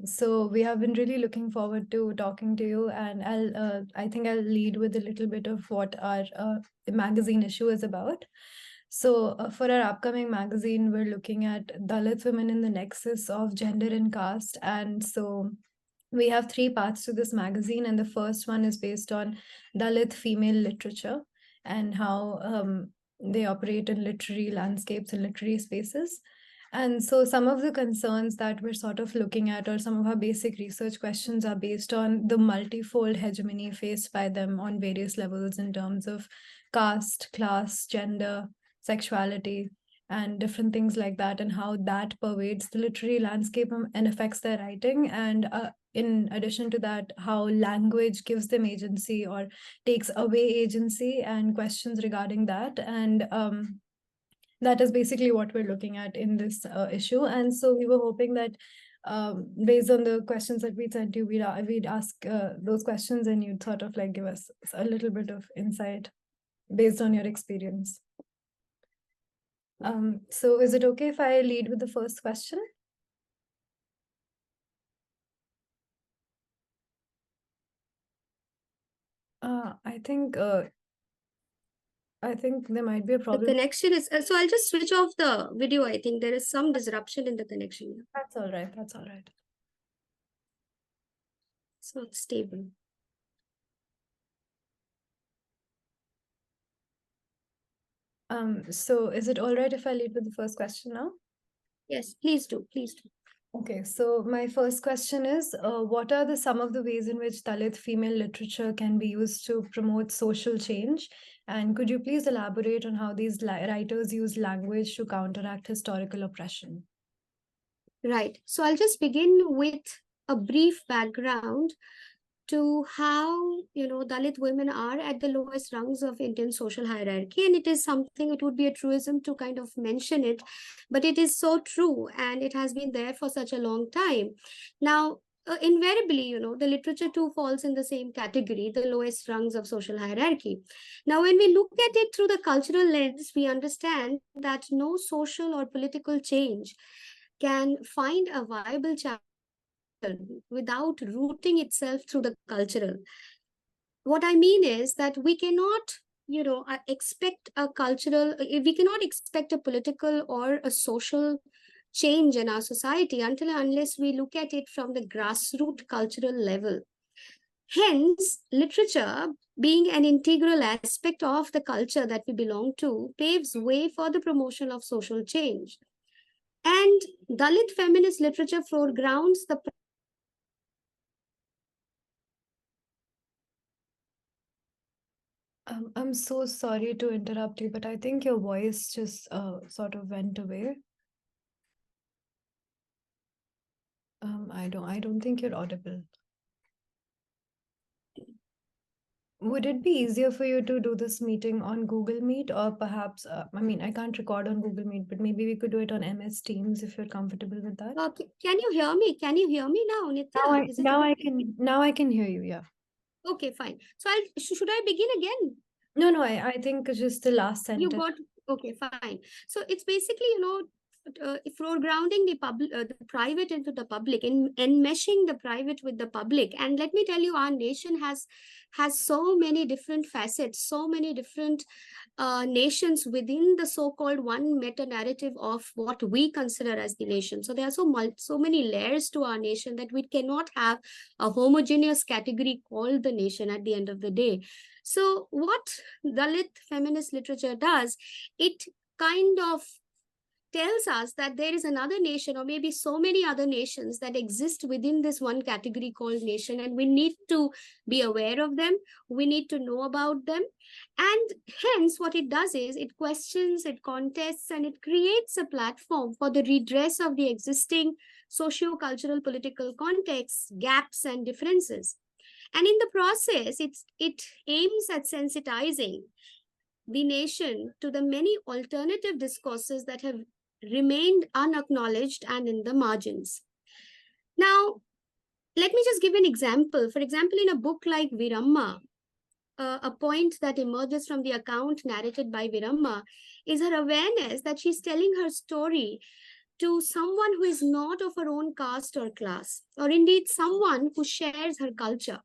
So we have been really looking forward to talking to you, and I think I'll lead with a little bit of what our magazine issue is about. So for our upcoming magazine, we're looking at Dalit women in the nexus of gender and caste, and so we have three parts to this magazine, and the first one is based on Dalit female literature and how they operate in literary landscapes and literary spaces. And so some of the concerns that we're sort of looking at, or some of our basic research questions, are based on the multifold hegemony faced by them on various levels in terms of caste, class, gender, sexuality, and different things like that, and how that pervades the literary landscape and affects their writing. And in addition to that, how language gives them agency or takes away agency, and questions regarding that. And that is basically what we're looking at in this issue. And so we were hoping that based on the questions that we sent you, we'd ask those questions, and you'd sort of like give us a little bit of insight based on your experience. So is it okay if I lead with the first question? I think there might be a problem. The connection is, so I'll just switch off the video. I think there is some disruption in the connection. That's all right. That's all right. It's not stable. So is it all right if I lead with the first question now? Yes, please do. Please do. Okay, so my first question is, what are some of the ways in which Dalit female literature can be used to promote social change? And could you please elaborate on how these writers use language to counteract historical oppression? Right. So I'll just begin with a brief background to how, Dalit women are at the lowest rungs of Indian social hierarchy. And it is something, it would be a truism to kind of mention it, but it is so true, and it has been there for such a long time. Now, invariably, the literature too falls in the same category, the lowest rungs of social hierarchy. Now, when we look at it through the cultural lens, we understand that no social or political change can find a viable channel without rooting itself through the cultural. What I mean is that we cannot, expect a cultural, we cannot expect a political or a social change in our society until and unless we look at it from the grassroots cultural level. Hence, literature, being an integral aspect of the culture that we belong to, paves way for the promotion of social change. And Dalit feminist literature foregrounds the I'm so sorry to interrupt you, but I think your voice just sort of went away. I don't think you're audible. Would it be easier for you to do this meeting on Google Meet, or perhaps, I mean, I can't record on Google Meet, but maybe we could do it on MS Teams if you're comfortable with that. Can you hear me? Can you hear me now, Nitya? Now I can hear you. Yeah. Okay, fine. So should I begin again? No, I think just the last sentence. You got, okay, fine. So it's basically, foregrounding the private into the public, and enmeshing the private with the public. And let me tell you, our nation has so many different facets, so many different nations within the so-called one meta narrative of what we consider as the nation. So there are so many layers to our nation that we cannot have a homogeneous category called the nation at the end of the day. So what Dalit feminist literature does, it kind of tells us that there is another nation, or maybe so many other nations that exist within this one category called nation, and we need to be aware of them, we need to know about them. And hence what it does is it questions, it contests, and it creates a platform for the redress of the existing socio-cultural political contexts, gaps, and differences. And in the process, it aims at sensitizing the nation to the many alternative discourses that have remained unacknowledged and in the margins. Now, let me just give an example. For example, in a book like Viramma, a point that emerges from the account narrated by Viramma is her awareness that she's telling her story to someone who is not of her own caste or class, or indeed someone who shares her culture.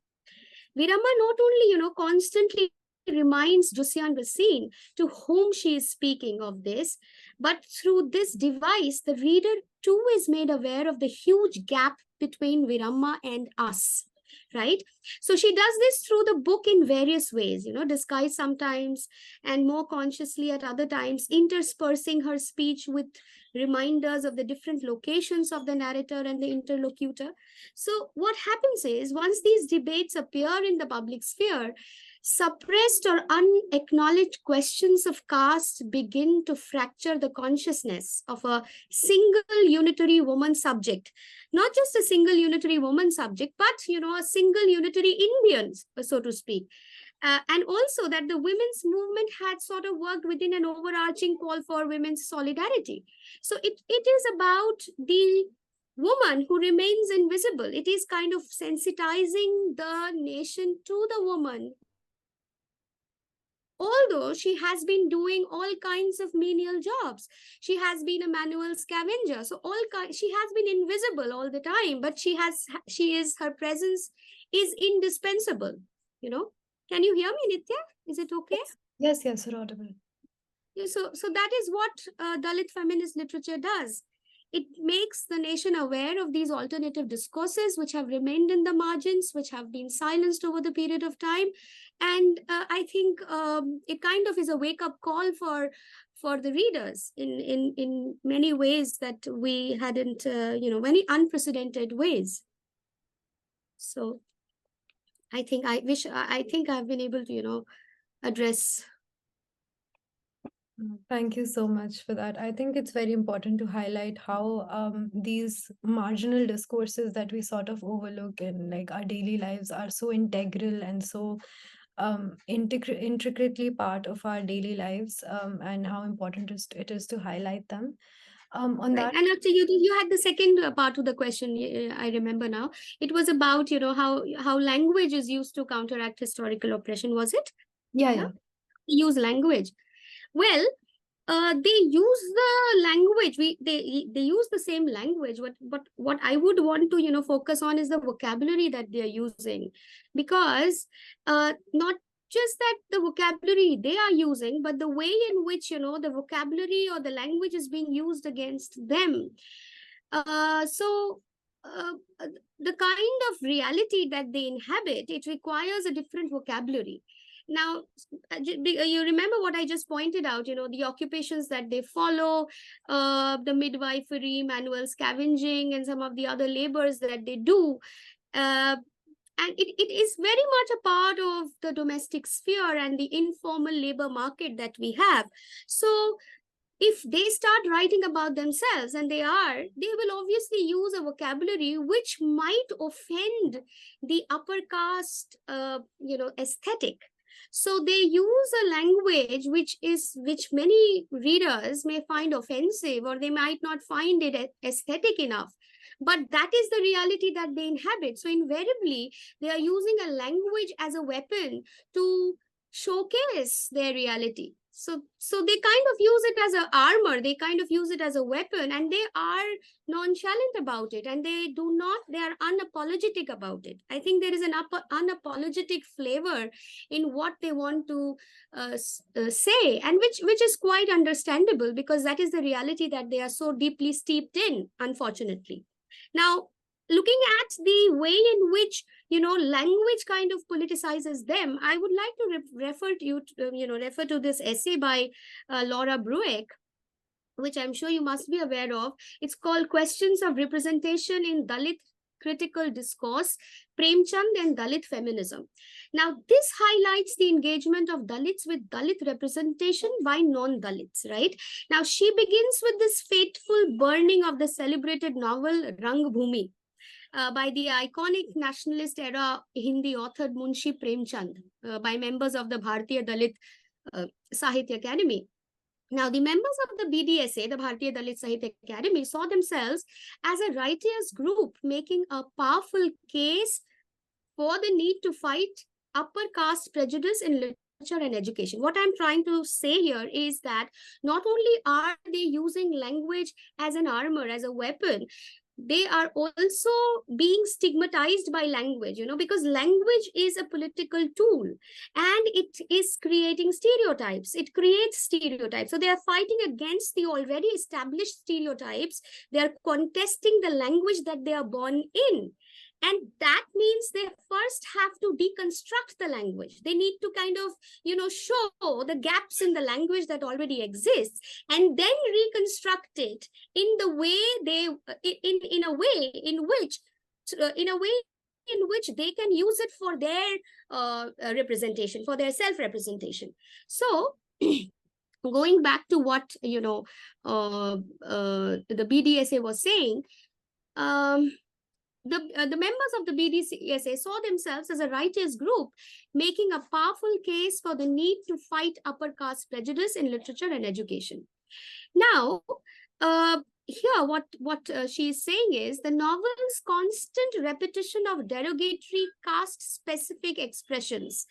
Viramma not only, constantly reminds Josiane Racine to whom she is speaking of this, but through this device, the reader too is made aware of the huge gap between Viramma and us, right? So she does this through the book in various ways, disguised sometimes and more consciously at other times, interspersing her speech with reminders of the different locations of the narrator and the interlocutor. So what happens is, once these debates appear in the public sphere, suppressed or unacknowledged questions of caste begin to fracture the consciousness of a single unitary woman subject. Not just a single unitary woman subject, but a single unitary Indian, so to speak. And also that the women's movement had sort of worked within an overarching call for women's solidarity. So it is about the woman who remains invisible. It is kind of sensitizing the nation to the woman, although she has been doing all kinds of menial jobs. She has been a manual scavenger. So she has been invisible all the time, but her presence is indispensable. Can you hear me, Nitya? Is it okay? Yes, you're audible. So that is what Dalit feminist literature does. It makes the nation aware of these alternative discourses which have remained in the margins, which have been silenced over the period of time. And I think it kind of is a wake-up call for the readers in many ways that we hadn't, many unprecedented ways. So I think I've been able to, address. Thank you so much for that. I think it's very important to highlight how these marginal discourses that we sort of overlook in like our daily lives are so integral and so intricately part of our daily lives, and how important it is to highlight them. On right. that, And actually, you had the second part of the question. I remember now. It was about how language is used to counteract historical oppression. Was it? yeah. Use language. Well, they use the language. They use the same language. But what I would want to focus on is the vocabulary that they are using, because not just that the vocabulary they are using, but the way in which the vocabulary or the language is being used against them. So the kind of reality that they inhabit, it requires a different vocabulary. Now, you remember what I just pointed out, the occupations that they follow, the midwifery, manual scavenging, and some of the other labors that they do. And it is very much a part of the domestic sphere and the informal labor market that we have. So if they start writing about themselves, and they will obviously use a vocabulary which might offend the upper caste, aesthetic. So they use a language which many readers may find offensive, or they might not find it aesthetic enough. But that is the reality that they inhabit. So invariably, they are using a language as a weapon to showcase their reality. So they kind of use it as an armor, they kind of use it as a weapon, and they are nonchalant about it, and they are unapologetic about it. I think there is an unapologetic flavor in what they want to say, and which is quite understandable, because that is the reality that they are so deeply steeped in, unfortunately. Now, looking at the way in which language kind of politicizes them, I would like to refer to this essay by Laura Brueck, which I'm sure you must be aware of. It's called Questions of Representation in Dalit Critical Discourse, Premchand and Dalit Feminism. Now, this highlights the engagement of Dalits with Dalit representation by non-Dalits, right? Now, she begins with this fateful burning of the celebrated novel Rangbhumi by the iconic nationalist era Hindi author Munshi Premchand, by members of the Bharatiya Dalit Sahitya Academy. Now, the members of the BDSA, the Bharatiya Dalit Sahitya Academy, saw themselves as a righteous group making a powerful case for the need to fight upper caste prejudice in and education. What I'm trying to say here is that not only are they using language as an armor, as a weapon, they are also being stigmatized by language, because language is a political tool and it is creating stereotypes. It creates stereotypes. So they are fighting against the already established stereotypes. They are contesting the language that they are born in. And that means they first have to deconstruct the language. They need to kind of, show the gaps in the language that already exists, and then reconstruct it in the way they, in a way in which they can use it for their representation, for their self-representation. So going back to what the BDSA was saying, the members of the BDSA saw themselves as a righteous group, making a powerful case for the need to fight upper caste prejudice in literature and education. Now, here what she is saying is the novel's constant repetition of derogatory caste-specific expressions,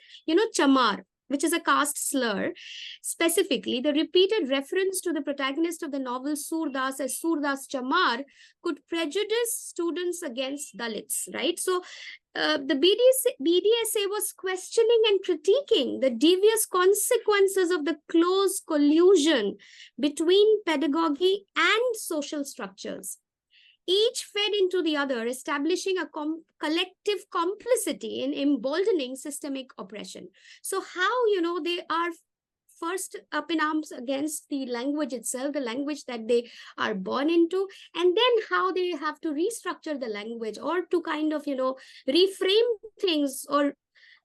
chamar, which is a caste slur, specifically the repeated reference to the protagonist of the novel Surdas as Surdas Chamar could prejudice students against Dalits, right? So the BDSA was questioning and critiquing the devious consequences of the close collusion between pedagogy and social structures. Each fed into the other, establishing a collective complicity in emboldening systemic oppression. So how, they are first up in arms against the language itself, the language that they are born into, and then how they have to restructure the language or to kind of, reframe things or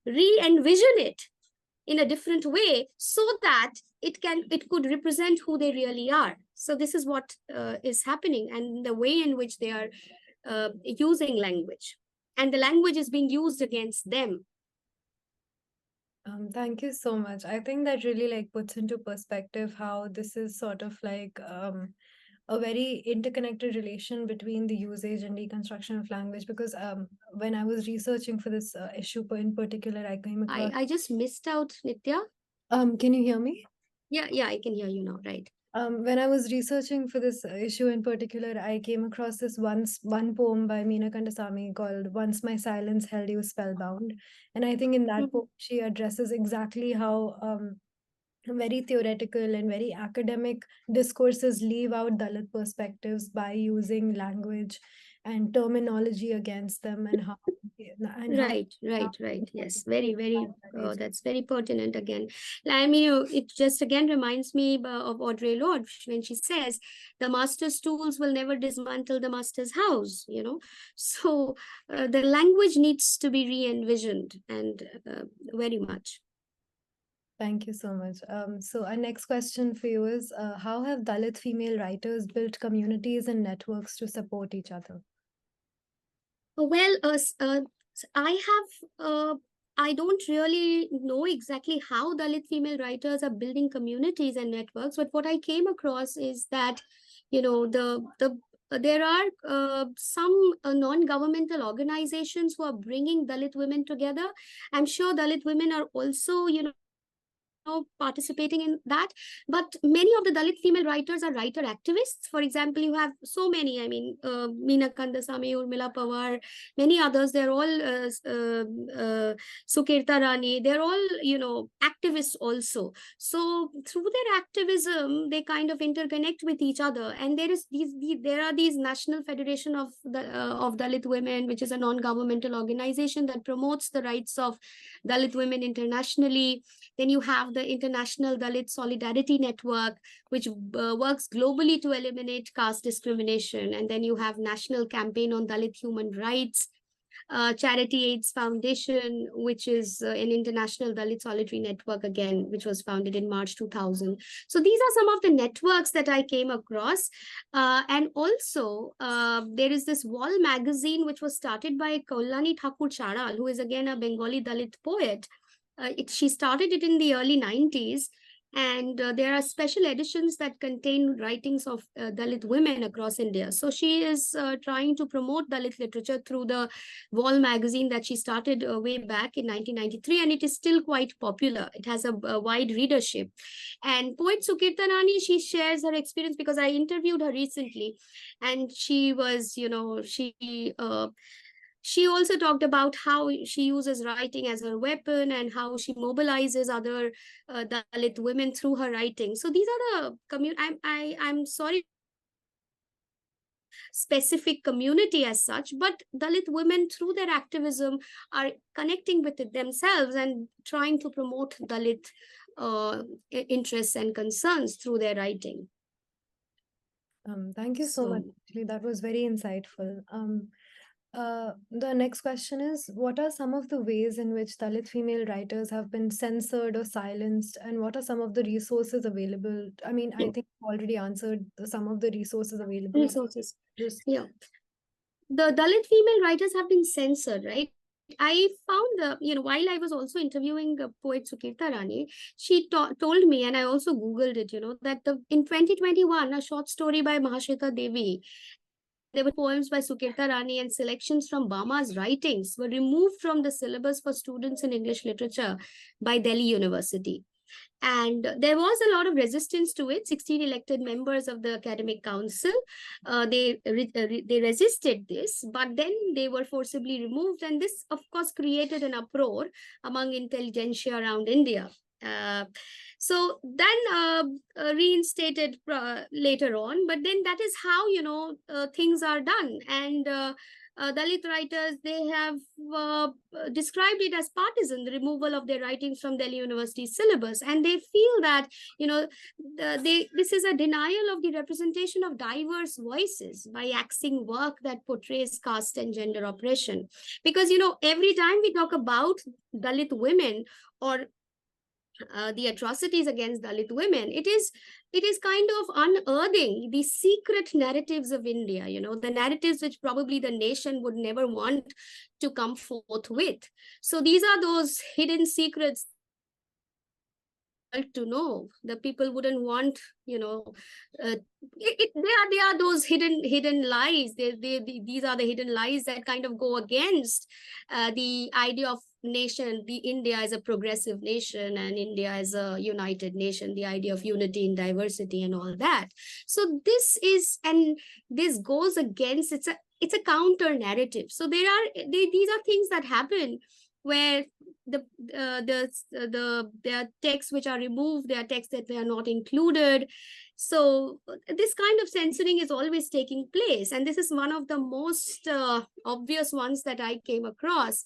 re-envision it in a different way so that it could represent who they really are. So this is what is happening, and the way in which they are using language, and the language is being used against them. Thank you so much. I think that really puts into perspective how this is sort of a very interconnected relation between the usage and deconstruction of language, because when I was researching for this issue in particular, I came across... I just missed out, Nitya. Can you hear me? Yeah, I can hear you now, right. When I was researching for this issue in particular, I came across this one poem by Meena Kandasamy called "Once My Silence Held You Spellbound," and I think in that poem she addresses exactly how very theoretical and very academic discourses leave out Dalit perspectives by using language and terminology against them, and how right. Yes, very that's very pertinent again. I mean, it just again reminds me of Audre Lorde when she says the master's tools will never dismantle the master's house, so the language needs to be re-envisioned, and very much. Thank you so much. So our next question for you is, how have Dalit female writers built communities and networks to support each other? Well, I don't really know exactly how Dalit female writers are building communities and networks, but what I came across is that, there are some non-governmental organizations who are bringing Dalit women together. I'm sure Dalit women are also, participating in that, but many of the Dalit female writers are writer activists. For example, you have so many, I mean, Meena Kandasamy, Urmila Pawar, many others. They're all Sukirta Rani, they're all activists also. So through their activism they kind of interconnect with each other, and there are these National Federation of Dalit Women, which is a non-governmental organization that promotes the rights of Dalit women internationally. Then you have the International Dalit Solidarity Network, which works globally to eliminate caste discrimination. And then you have National Campaign on Dalit Human Rights, Charity AIDS Foundation, which is an international Dalit solidarity network again, which was founded in March 2000. So these are some of the networks that I came across. And also, there is this Wall magazine, which was started by Kalyani Thakur Charal, who is again a Bengali Dalit poet. She started it in the early 90s. And there are special editions that contain writings of Dalit women across India. So she is trying to promote Dalit literature through the Wall magazine that she started way back in 1993, and it is still quite popular. It has a wide readership. And poet Sukirta Rani, she shares her experience because I interviewed her recently, and she was, she also talked about how she uses writing as her weapon and how she mobilizes other Dalit women through her writing. So these are the I'm sorry, specific community as such, but Dalit women through their activism are connecting with it themselves and trying to promote Dalit interests and concerns through their writing. Thank you so much. Actually, that was very insightful. The next question is, what are some of the ways in which Dalit female writers have been censored or silenced, and what are some of the resources available? I mean, I think you already answered some of the resources available. Resources. Yeah. The Dalit female writers have been censored, right? I found, while I was also interviewing poet Sukirta Rani, she told me, and I also Googled it, that in 2021, a short story by Mahashweta Devi, there were poems by Sukirta Rani and selections from Bama's writings were removed from the syllabus for students in English literature by Delhi University. And there was a lot of resistance to it. 16 elected members of the academic council, they resisted this, but then they were forcibly removed, and this of course created an uproar among intelligentsia around India. So then reinstated later on, but then that is how things are done. And Dalit writers, they have described it as partisan, the removal of their writings from Delhi University syllabus, and they feel that this is a denial of the representation of diverse voices by axing work that portrays caste and gender oppression. Because every time we talk about Dalit women or the atrocities against Dalit women, it is kind of unearthing the secret narratives of India, the narratives which probably the nation would never want to come forth with. So these are those hidden secrets to know. The people wouldn't want, they are those hidden lies. These are the hidden lies that kind of go against the idea of nation, the India as a progressive nation and India as a united nation, the idea of unity in diversity and all that. So this goes against, it's a counter narrative. So these are things that happen where there are texts which are removed, there are texts that they are not included. So this kind of censoring is always taking place, and this is one of the most obvious ones that I came across.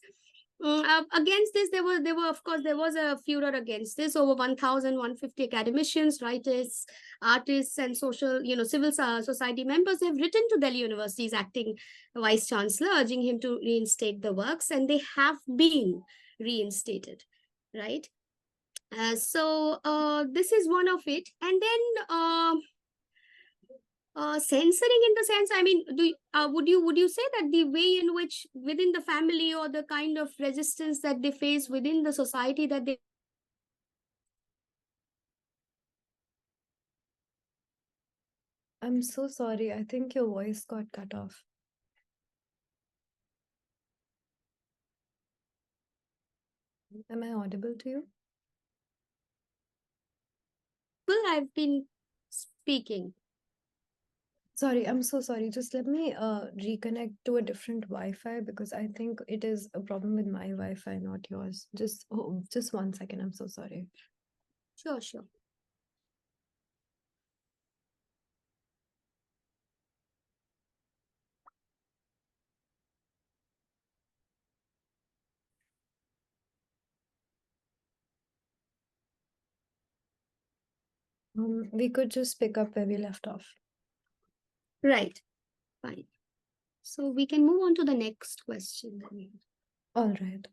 Against this, there was a furor against this. Over 1,150 academicians, writers, artists, and civil society members have written to Delhi University's acting vice chancellor, urging him to reinstate the works, and they have been reinstated, right? So this is one of it. And then censoring, in the sense, I mean, would you say that the way in which within the family, or the kind of resistance that they face within the society, that they... I'm so sorry. I think your voice got cut off. Am I audible to you? Well, I've been speaking. Sorry, I'm so sorry. Just let me reconnect to a different Wi-Fi, because I think it is a problem with my Wi-Fi, not yours. Just 1 second. I'm so sorry. Sure. We could just pick up where we left off. Right. Fine. So we can move on to the next question. All right.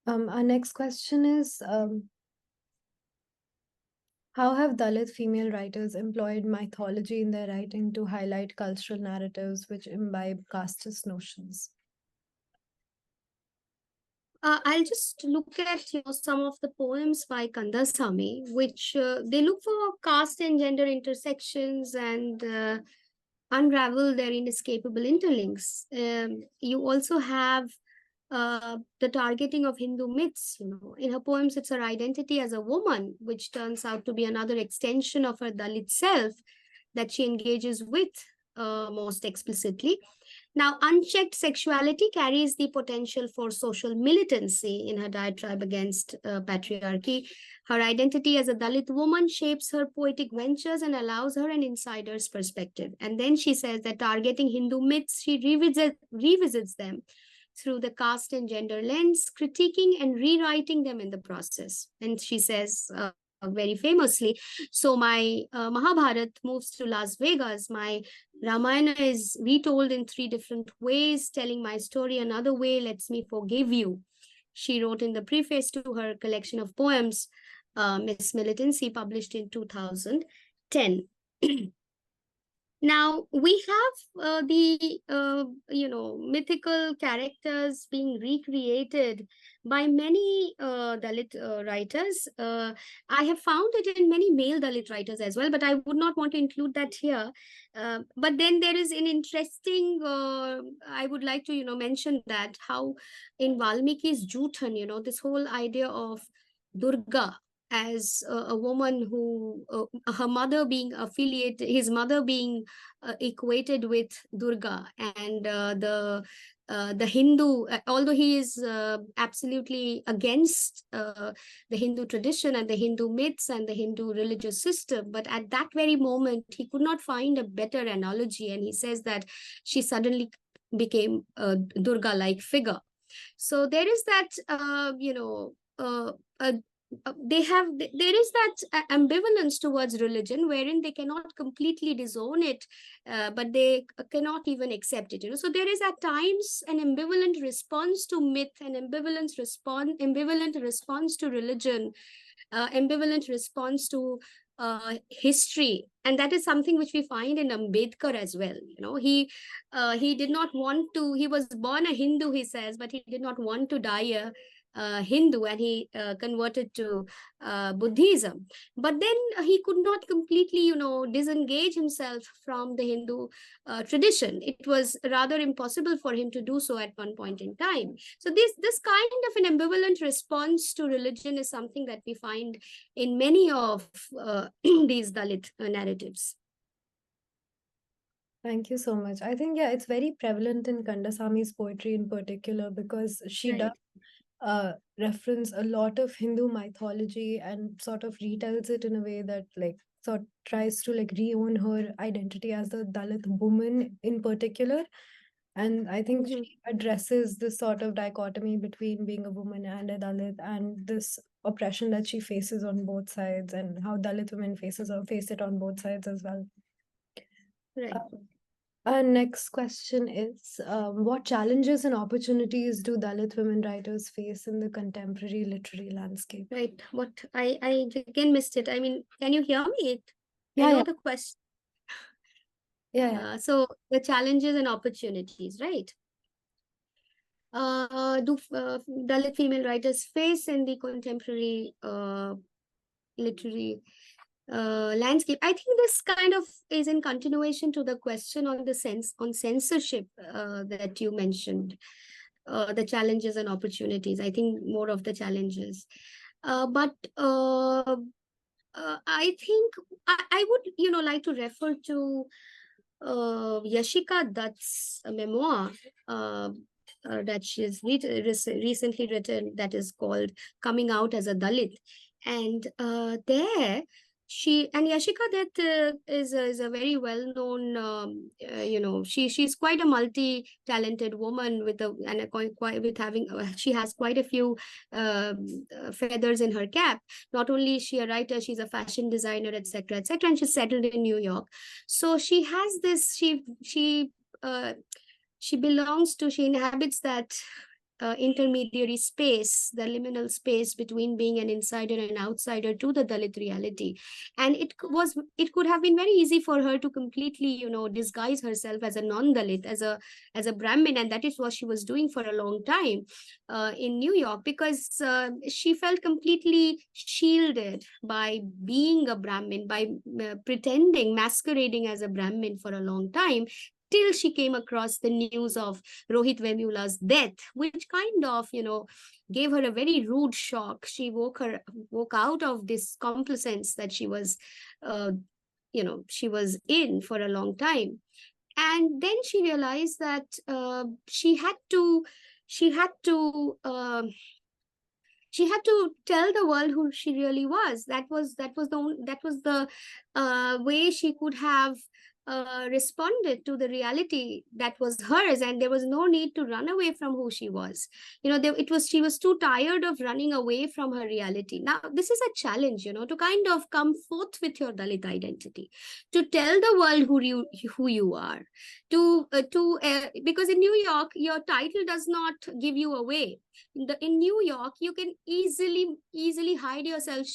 Our next question is, how have Dalit female writers employed mythology in their writing to highlight cultural narratives which imbibe casteist notions? I'll just look at some of the poems by Kandasamy, which they look for caste and gender intersections and unravel their inescapable interlinks. You also have the targeting of Hindu myths. In her poems, it's her identity as a woman, which turns out to be another extension of her Dalit self that she engages with most explicitly. Now, unchecked sexuality carries the potential for social militancy in her diatribe against patriarchy. Her identity as a Dalit woman shapes her poetic ventures and allows her an insider's perspective. And then she says that targeting Hindu myths, she revisits them through the caste and gender lens, critiquing and rewriting them in the process. And she says, very famously, so my Mahabharat moves to Las Vegas. My Ramayana is retold in 3 different ways, telling my story another way lets me forgive you. She wrote in the preface to her collection of poems, Miss Militancy, published in 2010. Now we have the mythical characters being recreated by many Dalit writers. I have found it in many male Dalit writers as well, but I would not want to include that here. But then there is an interesting. I would like to mention that how in Valmiki's Juthan, this whole idea of Durga as a woman who her mother being affiliated, his mother being equated with Durga, and the Hindu, although he is absolutely against the Hindu tradition and the Hindu myths and the Hindu religious system, but at that very moment he could not find a better analogy, and he says that she suddenly became a Durga-like figure. So there is that there is that ambivalence towards religion wherein they cannot completely disown it, but they cannot even accept it. So there is at times an ambivalent response to myth, an ambivalent response to religion, ambivalent response to history, and that is something which we find in Ambedkar as well. He did not want to. He was born a Hindu, he says, but he did not want to die a Hindu, and he converted to Buddhism. But then he could not completely, disengage himself from the Hindu tradition. It was rather impossible for him to do so at one point in time. So this kind of an ambivalent response to religion is something that we find in many of these Dalit narratives. Thank you so much. I think, yeah, it's very prevalent in Kandasamy's poetry in particular, because she does reference a lot of Hindu mythology and sort of retells it in a way that sort tries to re-own her identity as the Dalit woman in particular. And I think she addresses this sort of dichotomy between being a woman and a Dalit, and this oppression that she faces on both sides, and how Dalit women face it on both sides as well. Right. Our next question is, what challenges and opportunities do Dalit women writers face in the contemporary literary landscape? Right. What I again missed it. I mean, can you hear me? Yeah, I know yeah. the question. Yeah. So the challenges and opportunities, right? Do Dalit female writers face in the contemporary literary landscape? I think this kind of is in continuation to the question on the censorship that you mentioned. The challenges and opportunities. I think more of the challenges, but I think I would like to refer to Yashika Dutt's memoir that she has recently written, that is called Coming Out as a Dalit. And there Yashika Dutt is a very well-known, she's quite a multi-talented woman she has quite a few feathers in her cap. Not only is she a writer, she's a fashion designer, etc., etc., and she's settled in New York. So she has this, she inhabits that intermediary space, the liminal space between being an insider and outsider to the Dalit reality. And it could have been very easy for her to completely, disguise herself as a non-Dalit, as a Brahmin, and that is what she was doing for a long time in New York, because she felt completely shielded by being a Brahmin, by pretending, masquerading as a Brahmin for a long time, till she came across the news of Rohit Vemula's death, which kind of, gave her a very rude shock. She woke out of this complacence that she was, she was in for a long time. And then she realized that she had to tell the world who she really was. That was the way she could have responded to the reality that was hers, and there was no need to run away from who she was. She was too tired of running away from her reality. Now this is a challenge, to kind of come forth with your Dalit identity, to tell the world who you are, because in New York your title does not give you away. In New York, you can easily hide yourself,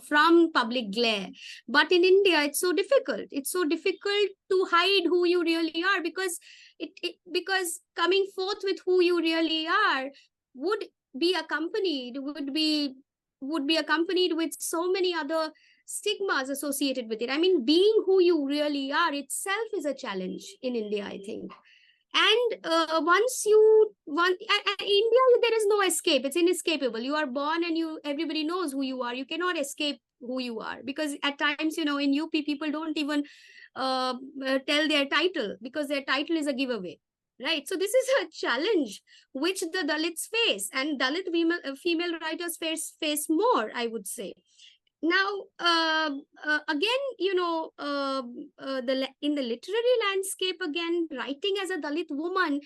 from public glare. But in India, it's so difficult. It's so difficult to hide who you really are, because because coming forth with who you really are would be accompanied with so many other stigmas associated with it. I mean, being who you really are itself is a challenge in India, I think. And India, there is no escape. It's inescapable. You are born and everybody knows who you are. You cannot escape who you are, because at times, in UP, people don't even tell their title, because their title is a giveaway. Right. So this is a challenge which the Dalits face, and Dalit female writers face more, I would say. Now, again, in the literary landscape, again, writing as a Dalit woman,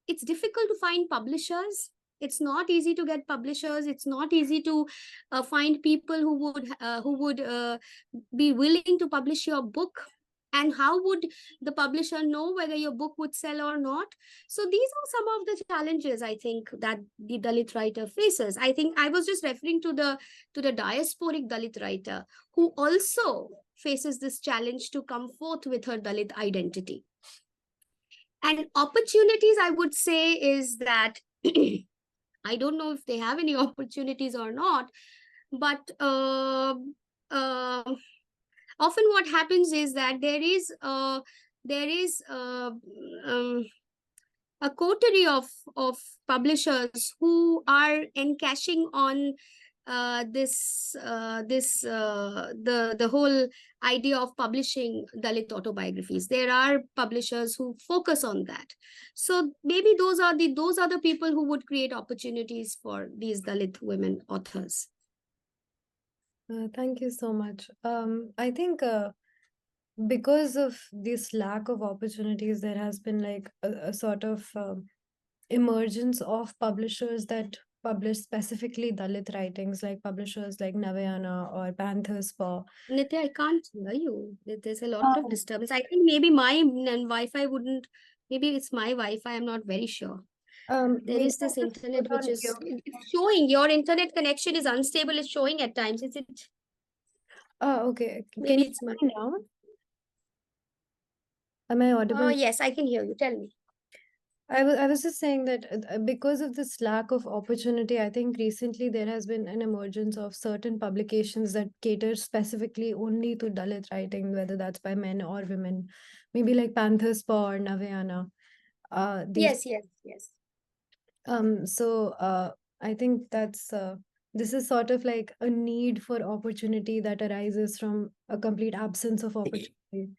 it's difficult to find publishers. It's not easy to get publishers. It's not easy to find people who would be willing to publish your book. And how would the publisher know whether your book would sell or not? So these are some of the challenges, I think, that the Dalit writer faces. I think I was just referring to the diasporic Dalit writer, who also faces this challenge to come forth with her Dalit identity. And opportunities, I would say, is that I don't know if they have any opportunities or not, but often what happens is that there is a coterie of publishers who are encashing on the whole idea of publishing Dalit autobiographies. There are publishers who focus on that. So maybe those are the people who would create opportunities for these Dalit women authors. Thank you so much. I think because of this lack of opportunities, there has been like a sort of emergence of publishers that publish specifically Dalit writings, like publishers like Navayana or Panthers Paw. Nitya, I can't hear you. There's a lot of disturbance. I think maybe my Wi-Fi wouldn't. Maybe it's my Wi-Fi. I'm not very sure. There is this internet which is showing your internet connection is unstable. It's showing at times. Is it? Oh, okay. Maybe it's mine now. Am I audible? Oh, yes, I can hear you. Tell me. I was just saying that because of this lack of opportunity, I think recently there has been an emergence of certain publications that cater specifically only to Dalit writing, whether that's by men or women, maybe like Panthers Paw or Navayana. Yes. So I think that's this is sort of like a need for opportunity that arises from a complete absence of opportunity.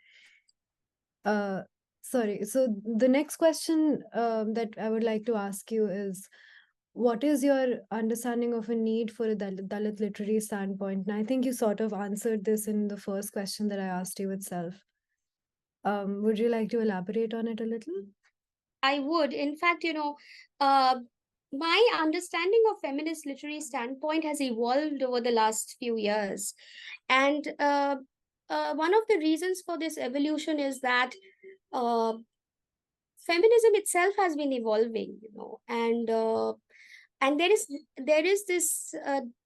Sorry. So the next question that I would like to ask you is, what is your understanding of a need for a Dalit literary standpoint? And I think you sort of answered this in the first question that I asked you itself. Would you like to elaborate on it a little? I would. In fact, my understanding of feminist literary standpoint has evolved over the last few years. And one of the reasons for this evolution is that feminism itself has been evolving, and there is this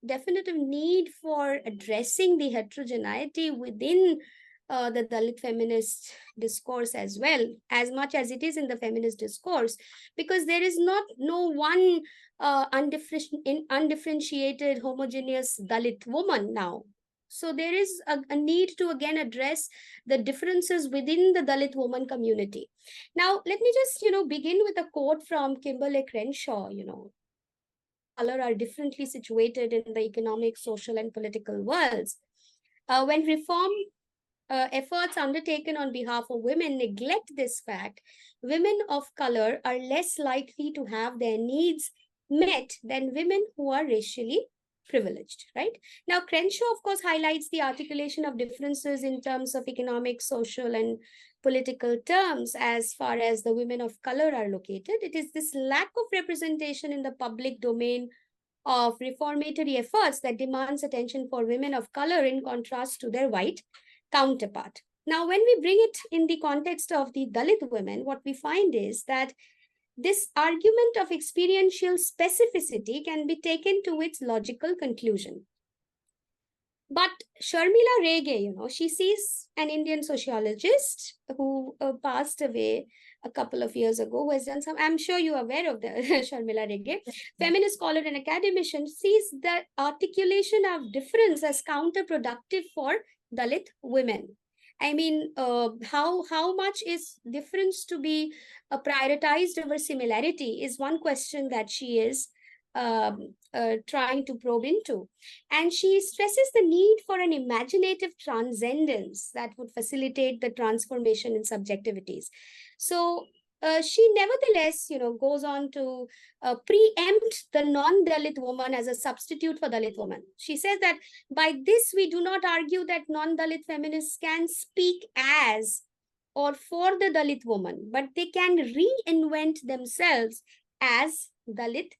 definitive need for addressing the heterogeneity within the Dalit feminist discourse as well, as much as it is in the feminist discourse, because there is no one undifferentiated homogeneous Dalit woman now. So there is a need to again address the differences within the Dalit woman community. Now, let me just, begin with a quote from Kimberly Crenshaw. Color are differently situated in the economic, social, and political worlds. When reform efforts undertaken on behalf of women neglect this fact, women of color are less likely to have their needs met than women who are racially privileged, right? Now, Crenshaw, of course, highlights the articulation of differences in terms of economic, social, and political terms as far as the women of color are located. It is this lack of representation in the public domain of reformatory efforts that demands attention for women of color in contrast to their white counterpart. Now, when we bring it in the context of the Dalit women, what we find is that this argument of experiential specificity can be taken to its logical conclusion. But Sharmila Rege, she sees an Indian sociologist who passed away a couple of years ago, who has done some, I'm sure you are aware of the Sharmila Rege, feminist scholar and academician, sees the articulation of difference as counterproductive for Dalit women. I mean, how much is difference to be prioritized over similarity is one question that she is trying to probe into. And she stresses the need for an imaginative transcendence that would facilitate the transformation in subjectivities. So she nevertheless, goes on to preempt the non-Dalit woman as a substitute for Dalit woman. She says that by this, we do not argue that non-Dalit feminists can speak as or for the Dalit woman, but they can reinvent themselves as Dalit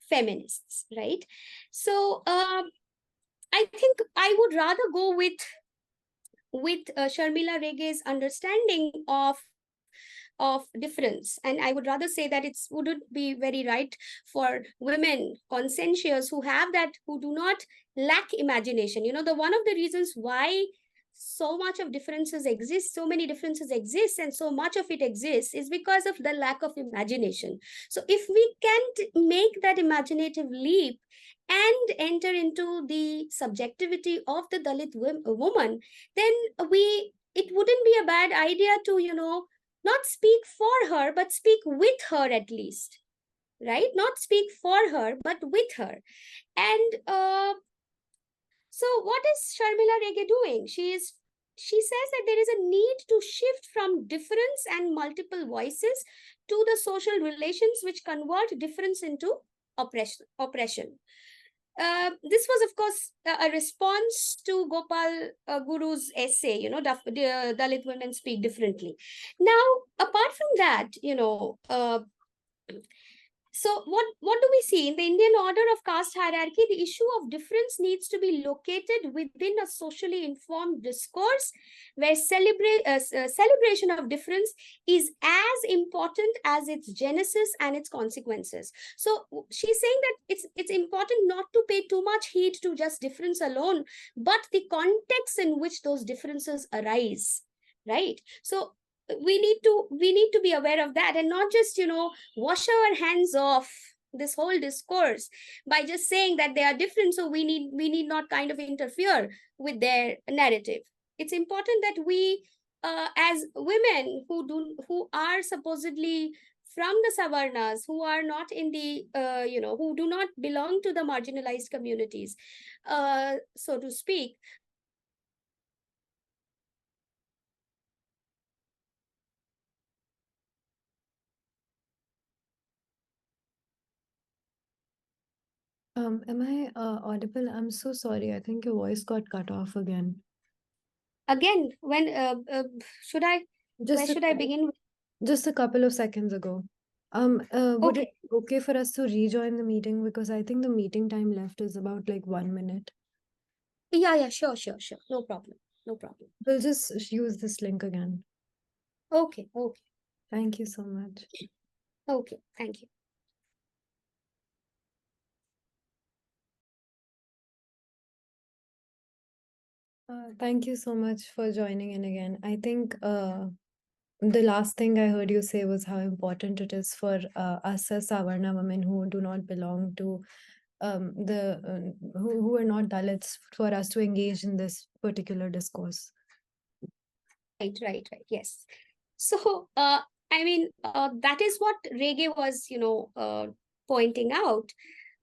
feminists, right? So I think I would rather go with Sharmila Rege's understanding of difference, and I would rather say that it wouldn't be very right for women conscientious who do not lack imagination. The one of the reasons why so many differences exist and so much of it exists is because of the lack of imagination. So if we can't make that imaginative leap and enter into the subjectivity of the Dalit woman, then it wouldn't be a bad idea to not speak for her, but speak with her at least, right? Not speak for her, but with her. And so what is Sharmila Rege doing? She says that there is a need to shift from difference and multiple voices to the social relations which convert difference into oppression. This was, of course, a response to Gopal Guru's essay, Dalit women speak differently. Now, apart from that, so what do we see? In the Indian order of caste hierarchy, the issue of difference needs to be located within a socially informed discourse where celebration of difference is as important as its genesis and its consequences. So she's saying that it's important not to pay too much heed to just difference alone, but the context in which those differences arise, right? So we need to be aware of that and not just wash our hands off this whole discourse by just saying that they are different, so we need not kind of interfere with their narrative. It's important that we as women who are supposedly from the savarnas, who are not in the who do not belong to the marginalized communities, so to speak. Am I audible? I'm so sorry. I think your voice got cut off again. Again, when should I where should I begin? Just a couple of seconds ago. Would it be okay for us to rejoin the meeting, because I think the meeting time left is about like 1 minute. Yeah, sure. No problem. We'll just use this link again. Okay. Thank you so much. Okay, thank you. Thank you so much for joining in again. I think the last thing I heard you say was how important it is for us as Savarna women who do not belong to who are not Dalits, for us to engage in this particular discourse. Right. Yes. So, I mean, that is what reggae was, pointing out.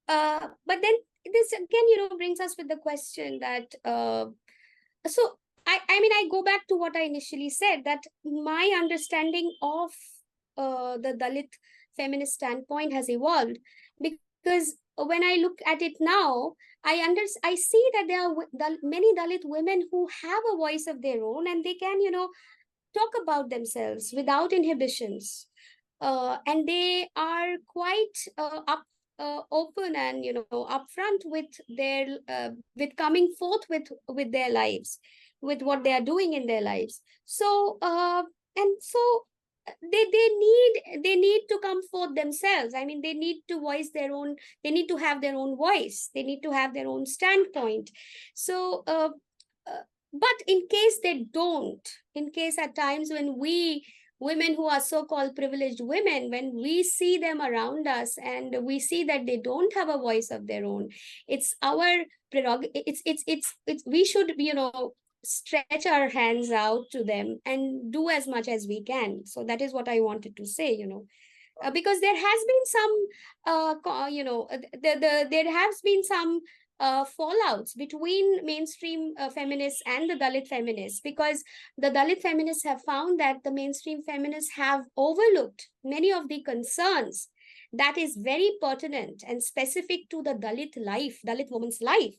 But then this again, brings us with the question that, so I mean, I go back to what I initially said, that my understanding of the Dalit feminist standpoint has evolved, because when I look at it now, I see that there are many Dalit women who have a voice of their own, and they can, talk about themselves without inhibitions, and they are quite open and upfront with their with coming forth with their lives, with what they are doing in their lives. So and so they need to come forth themselves. I mean, they need to voice their own, they need to have their own voice, they need to have their own standpoint. So uh, but in case they don't, in case at times when we women who are so-called privileged women, when we see them around us and we see that they don't have a voice of their own, it's our prerogative, it's we should stretch our hands out to them and do as much as we can. So that is what I wanted to say, because there has been some there has been some fallouts between mainstream feminists and the Dalit feminists, because the Dalit feminists have found that the mainstream feminists have overlooked many of the concerns that is very pertinent and specific to the Dalit woman's life.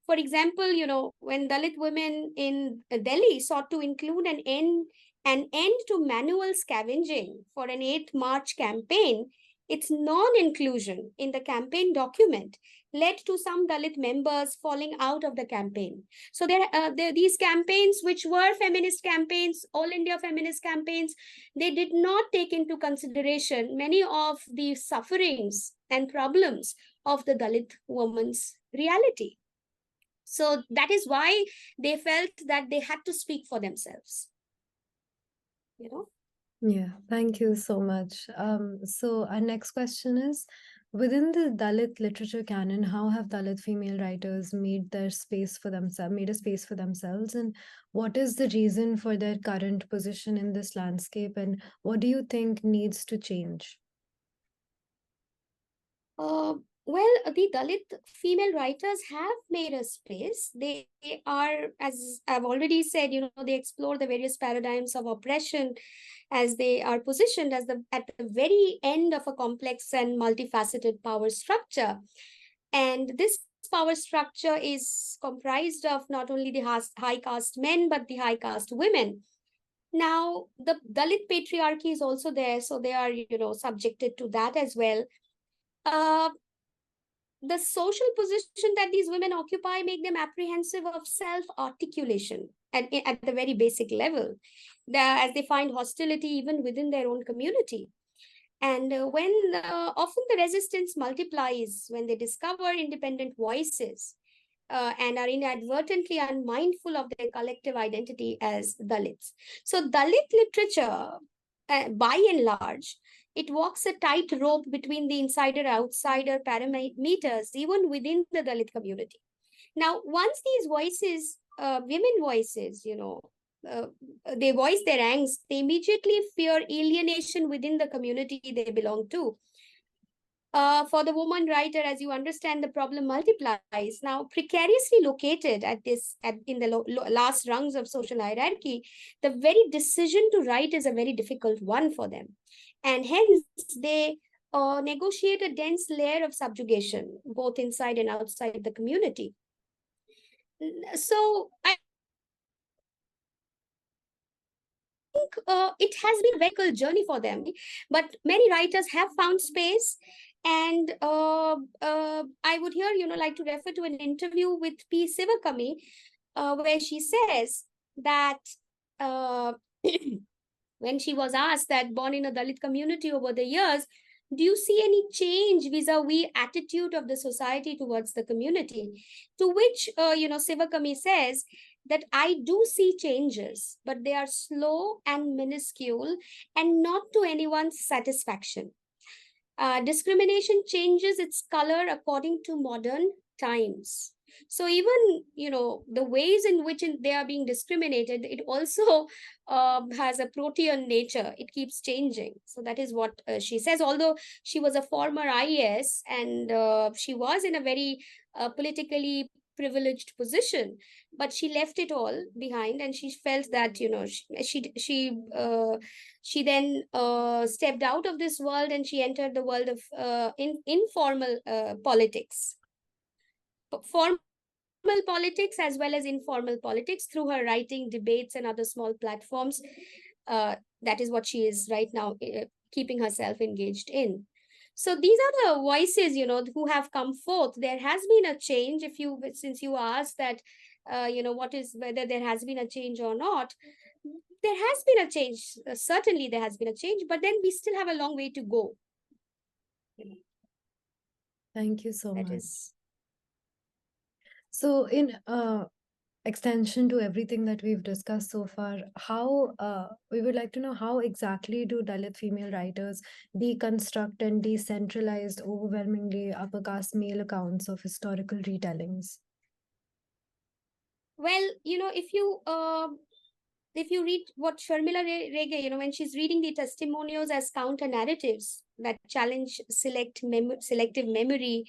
For example, when Dalit women in Delhi sought to include an end to manual scavenging for an 8th March campaign, its non-inclusion in the campaign document led to some Dalit members falling out of the campaign. So these campaigns, which were feminist campaigns, all India feminist campaigns, they did not take into consideration many of the sufferings and problems of the Dalit woman's reality. So that is why they felt that they had to speak for themselves. Yeah, thank you so much. So our next question is, within the Dalit literature canon, how have Dalit female writers made a space for themselves, and what is the reason for their current position in this landscape, and what do you think needs to change? Uh, well, the Dalit female writers have made a space. They are, as I've already said, they explore the various paradigms of oppression, as they are positioned as at the very end of a complex and multifaceted power structure. And this power structure is comprised of not only the high caste men, but the high caste women. Now, the Dalit patriarchy is also there, so they are, subjected to that as well. Uh, the social position that these women occupy make them apprehensive of self-articulation at the very basic level, as they find hostility even within their own community. And when often the resistance multiplies when they discover independent voices and are inadvertently unmindful of their collective identity as Dalits. So Dalit literature, by and large, it walks a tightrope between the insider-outsider parameters, even within the Dalit community. Now, once these voices, women voices, uh, they voice their angst, they immediately fear alienation within the community they belong to. For the woman writer, as you understand, the problem multiplies. Now, precariously located in the last rungs of social hierarchy, the very decision to write is a very difficult one for them, and hence they negotiate a dense layer of subjugation both inside and outside the community. So I think it has been a very journey for them, but many writers have found space. And I would here, like to refer to an interview with P. Sivakami, where she says that uh, when she was asked that, born in a Dalit community over the years, do you see any change vis-a-vis attitude of the society towards the community? To which, Sivakami says that I do see changes, but they are slow and minuscule and not to anyone's satisfaction. Discrimination changes its color according to modern times. So even, the ways in which they are being discriminated, it also has a protean nature. It keeps changing. So that is what she says. Although she was a former IAS, and she was in a very politically privileged position, but she left it all behind, and she felt that, she then stepped out of this world, and she entered the world of informal politics, formal politics as well as informal politics, through her writing, debates, and other small platforms. That is what she is right now, keeping herself engaged in. So these are the voices, who have come forth. There has been a change. Since you asked that, what is, whether there has been a change or not, there has been a change. Certainly there has been a change, but then we still have a long way to go. Thank you so That much. is. So in extension to everything that we've discussed so far, how we would like to know, how exactly do Dalit female writers deconstruct and decentralize overwhelmingly upper caste male accounts of historical retellings? Well, if you read what Sharmila Rege, when she's reading the testimonials as counter narratives that challenge selective memory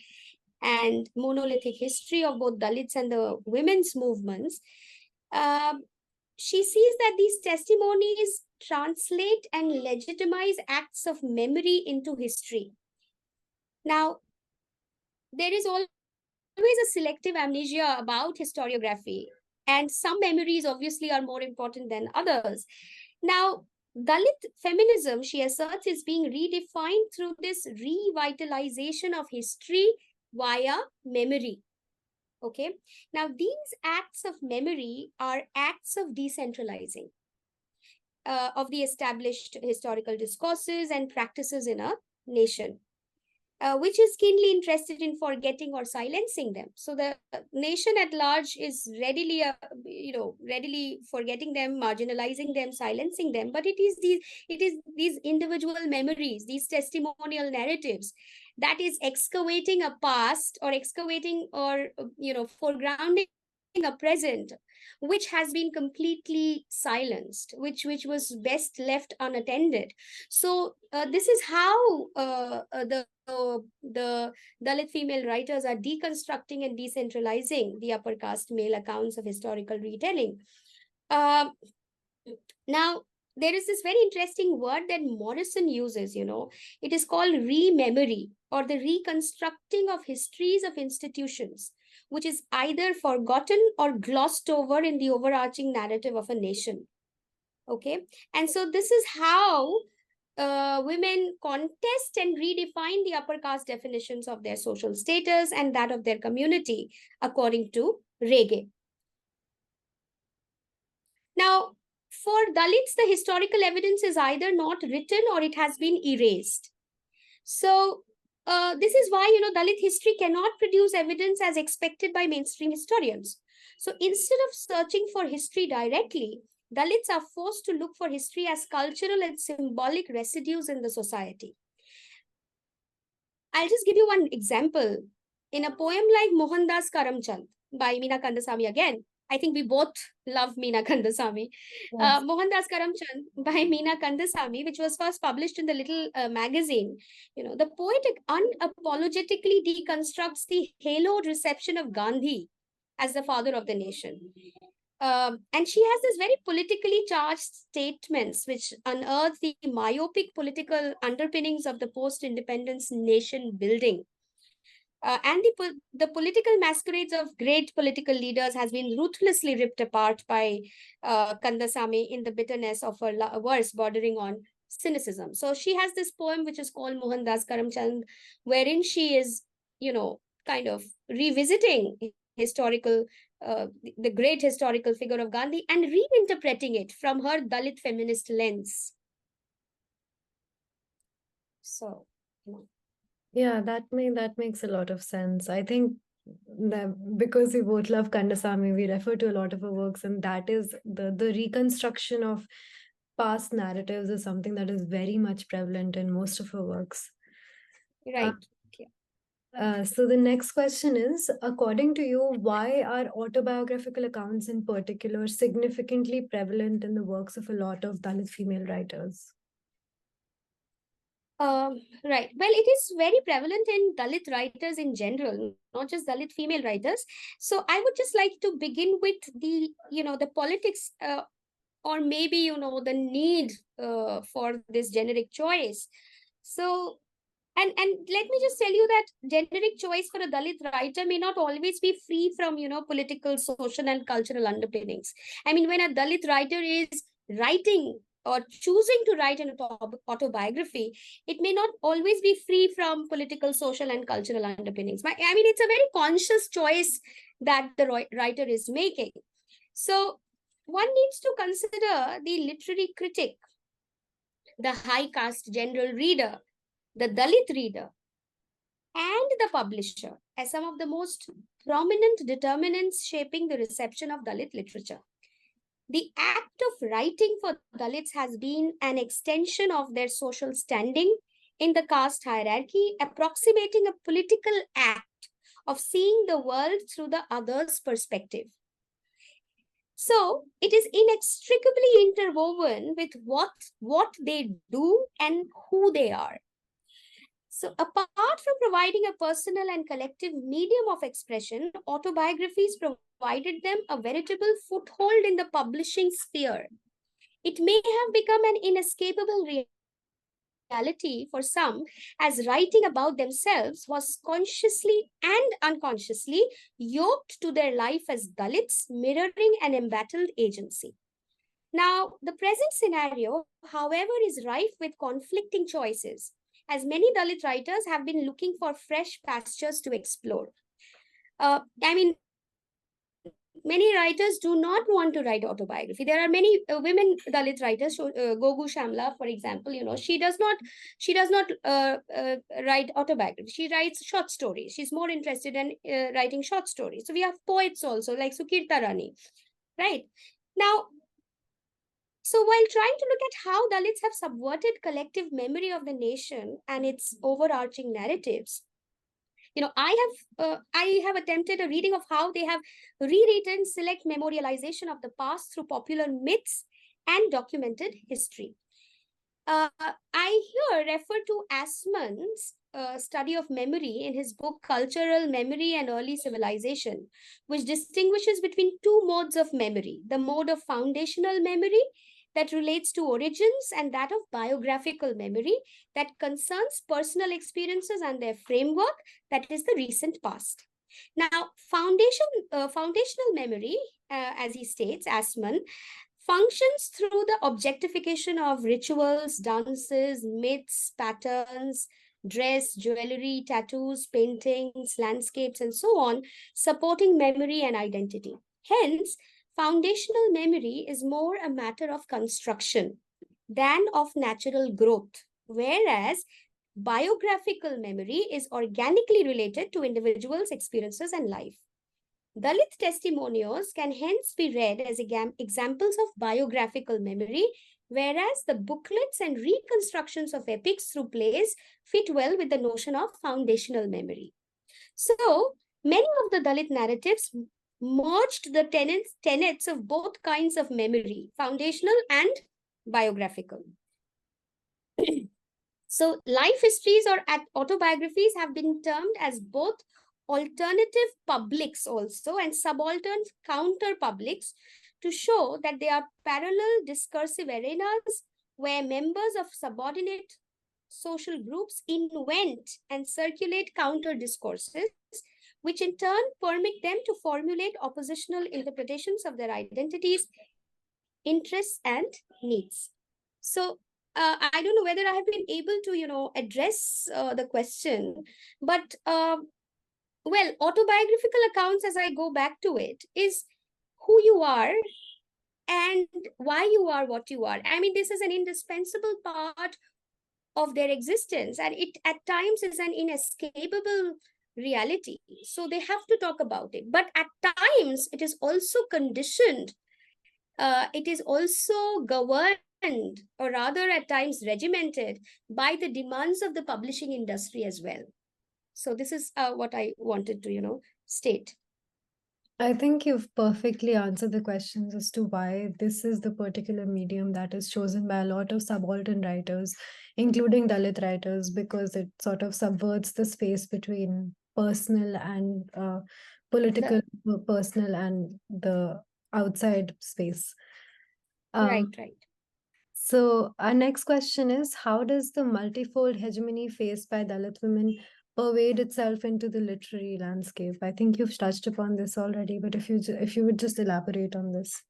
and monolithic history of both Dalits and the women's movements, she sees that these testimonies translate and legitimize acts of memory into history. Now, there is always a selective amnesia about historiography, and some memories obviously are more important than others. Now, Dalit feminism, she asserts, is being redefined through this revitalization of history via memory. Okay. Now, these acts of memory are acts of decentralizing of the established historical discourses and practices in a nation. Which is keenly interested in forgetting or silencing them. So the nation at large is readily forgetting them, marginalizing them, silencing them. But it is these individual memories, these testimonial narratives, that is excavating a past, or excavating, or foregrounding a present which has been completely silenced, which was best left unattended. So this is how the Dalit female writers are deconstructing and decentralizing the upper caste male accounts of historical retelling. Now, there is this very interesting word that Morrison uses, it is called rememory, or the reconstructing of histories of institutions, which is either forgotten or glossed over in the overarching narrative of a nation. Okay. And so this is how women contest and redefine the upper caste definitions of their social status and that of their community, according to Rege. Now, for Dalits, the historical evidence is either not written or it has been erased. So this is why, Dalit history cannot produce evidence as expected by mainstream historians. So instead of searching for history directly, Dalits are forced to look for history as cultural and symbolic residues in the society. I'll just give you one example. In a poem like Mohandas Karamchand by Meena Kandasamy, again, I think we both love Meena Kandasamy. Yes. Mohandas Karamchand by Meena Kandasamy, which was first published in the Little magazine, the poet unapologetically deconstructs the haloed reception of Gandhi as the father of the nation. And she has this very politically charged statements which unearth the myopic political underpinnings of the post-independence nation building. And the political masquerades of great political leaders has been ruthlessly ripped apart by Kandasamy in the bitterness of her verse bordering on cynicism. So she has this poem which is called Mohandas Karamchand, wherein she is, kind of revisiting historical, the great historical figure of Gandhi and reinterpreting it from her Dalit feminist lens. So, you know. Yeah, that makes a lot of sense. I think that because we both love Kandasamy, we refer to a lot of her works, and that is the reconstruction of past narratives is something that is very much prevalent in most of her works. Right. Okay. So the next question is, according to you, why are autobiographical accounts in particular significantly prevalent in the works of a lot of Dalit female writers? Right. Well, it is very prevalent in Dalit writers in general, not just Dalit female writers. So I would just like to begin with the politics, or maybe, the need for this generic choice. So, and let me just tell you that generic choice for a Dalit writer may not always be free from, political, social, and cultural underpinnings. I mean, when a Dalit writer is writing or choosing to write an autobiography, it may not always be free from political, social, and cultural underpinnings. I mean, it's a very conscious choice that the writer is making. So one needs to consider the literary critic, the high caste general reader, the Dalit reader, and the publisher as some of the most prominent determinants shaping the reception of Dalit literature. The act of writing for Dalits has been an extension of their social standing in the caste hierarchy, approximating a political act of seeing the world through the other's perspective. So it is inextricably interwoven with what they do and who they are. So apart from providing a personal and collective medium of expression, autobiographies provided them a veritable foothold in the publishing sphere. It may have become an inescapable reality for some, as writing about themselves was consciously and unconsciously yoked to their life as Dalits, mirroring an embattled agency. Now, the present scenario, however, is rife with conflicting choices, as many Dalit writers have been looking for fresh pastures to explore. I mean, many writers do not want to write autobiography. There are many women Dalit writers. Gogu Shamla, for example, she does not write autobiography. She writes short stories. She's more interested in writing short stories. So we have poets also like Sukirta Rani, right? Now, so while trying to look at how Dalits have subverted collective memory of the nation and its overarching narratives, I have attempted a reading of how they have rewritten select memorialization of the past through popular myths and documented history. I here refer to Assman's study of memory in his book Cultural Memory and Early Civilization, which distinguishes between two modes of memory: the mode of foundational memory that relates to origins, and that of biographical memory that concerns personal experiences and their framework, that is the recent past. Now, foundational memory, as he states, Assman, functions through the objectification of rituals, dances, myths, patterns, dress, jewelry, tattoos, paintings, landscapes, and so on, supporting memory and identity. Hence, foundational memory is more a matter of construction than of natural growth, whereas biographical memory is organically related to individuals' experiences and life. Dalit testimonials can hence be read as examples of biographical memory, whereas the booklets and reconstructions of epics through plays fit well with the notion of foundational memory. So, many of the Dalit narratives merged the tenets of both kinds of memory, foundational and biographical. So, life histories or autobiographies have been termed as both alternative publics also and subaltern counter publics to show that they are parallel discursive arenas where members of subordinate social groups invent and circulate counter discourses, which in turn permit them to formulate oppositional interpretations of their identities, interests, and needs. So, I don't know whether I have been able to, address the question, but well, autobiographical accounts, as I go back to it, is who you are and why you are what you are. I mean, this is an indispensable part of their existence, and it at times is an inescapable reality. So they have to talk about it. But at times, it is also conditioned, it is also governed, or rather at times regimented by the demands of the publishing industry as well. So this is what I wanted to, state. I think you've perfectly answered the questions as to why this is the particular medium that is chosen by a lot of subaltern writers, including Dalit writers, because it sort of subverts the space between personal and political, personal and the outside space. Right, Um, right. so our next question is, how does the multifold hegemony faced by Dalit women pervade itself into the literary landscape? I think you've touched upon this already, but if you would just elaborate on this.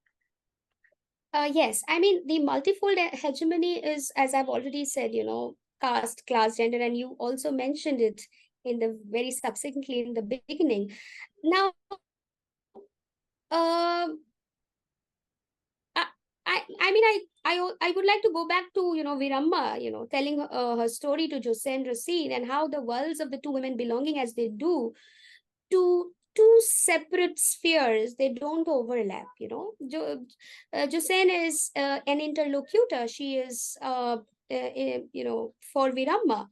Yes, I mean, the multifold hegemony is, as I've already said, caste, class, gender, and you also mentioned it in the very subsequently in the beginning. Now, um I, I mean, I would like to go back to, Viramma, telling her story to Joseph Racine, and how the worlds of the two women belonging as they do to two separate spheres, they don't overlap. Joseph is an interlocutor. She is, for Viramma.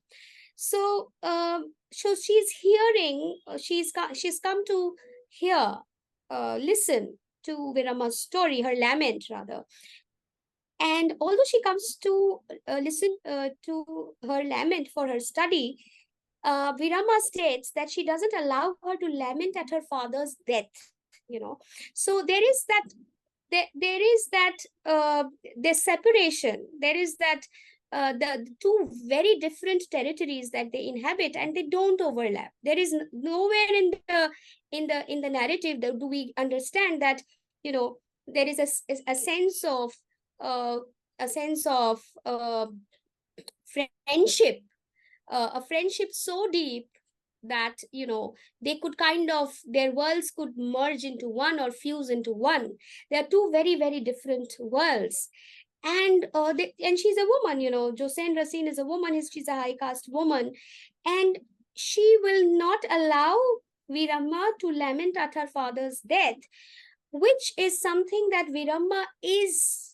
So she's hearing, she's come to hear, listen to Viramma's story, her lament rather. And although she comes to listen to her lament for her study, Virama states that she doesn't allow her to lament at her father's death. So there is that there's separation. There is that the two very different territories that they inhabit, and they don't overlap. There is nowhere in the narrative that do we understand that, there is a sense of uh, a sense of friendship, a friendship so deep that, they could kind of, their worlds could merge into one or fuse into one. They are two very, very different worlds. And she's a woman, Josine Racine is a woman. She's a high caste woman, and she will not allow Viramma to lament at her father's death, which is something that Viramma is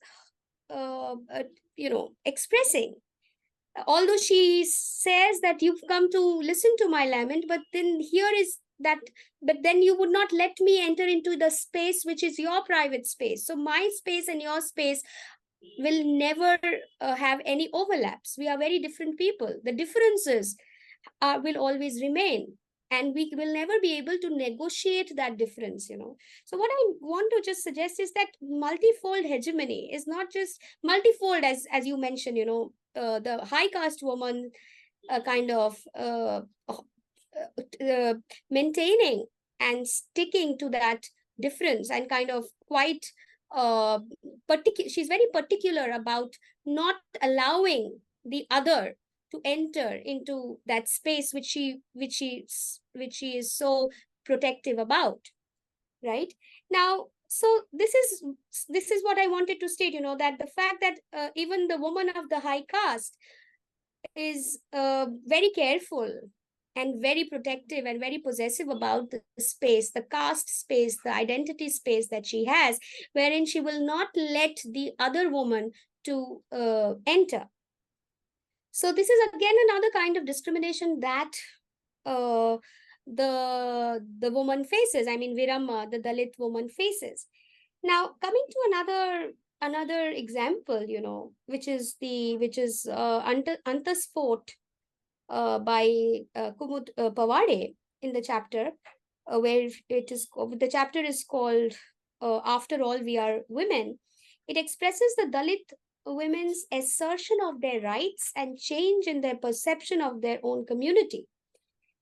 expressing. Although she says that you've come to listen to my lament, but then here is that, but then you would not let me enter into the space which is your private space. So my space and your space will never have any overlaps. We are very different people. The differences will always remain, and we will never be able to negotiate that difference. So what I want to just suggest is that multifold hegemony is not just multifold, as you mentioned, the high caste woman kind of maintaining and sticking to that difference, and kind of quite particular. She's very particular about not allowing the other to enter into that space which she is so protective about, right? Now, so this is what I wanted to state, that the fact that even the woman of the high caste is very careful and very protective and very possessive about the space, the caste space, the identity space that she has, wherein she will not let the other woman to enter. So this is again another kind of discrimination that uh, the woman faces. I mean, Viramma, the Dalit woman, faces. Now, coming to another example, which is Antasport by Kumud Pawade in the chapter, where the chapter is called "After All, We Are Women." It expresses the Dalit women's assertion of their rights and change in their perception of their own community.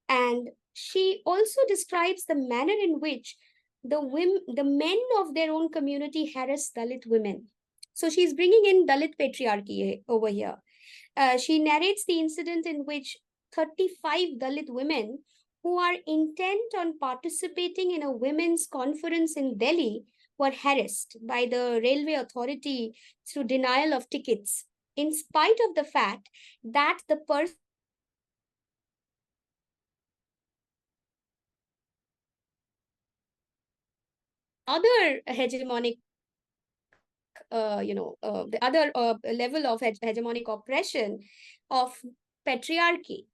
And she also describes the manner in which the men of their own community harass Dalit women. So she's bringing in Dalit patriarchy over here. She narrates the incident in which 35 Dalit women who are intent on participating in a women's conference in Delhi were harassed by the railway authority through denial of tickets. in spite of the fact that the person other hegemonic the other level of hegemonic oppression of patriarchy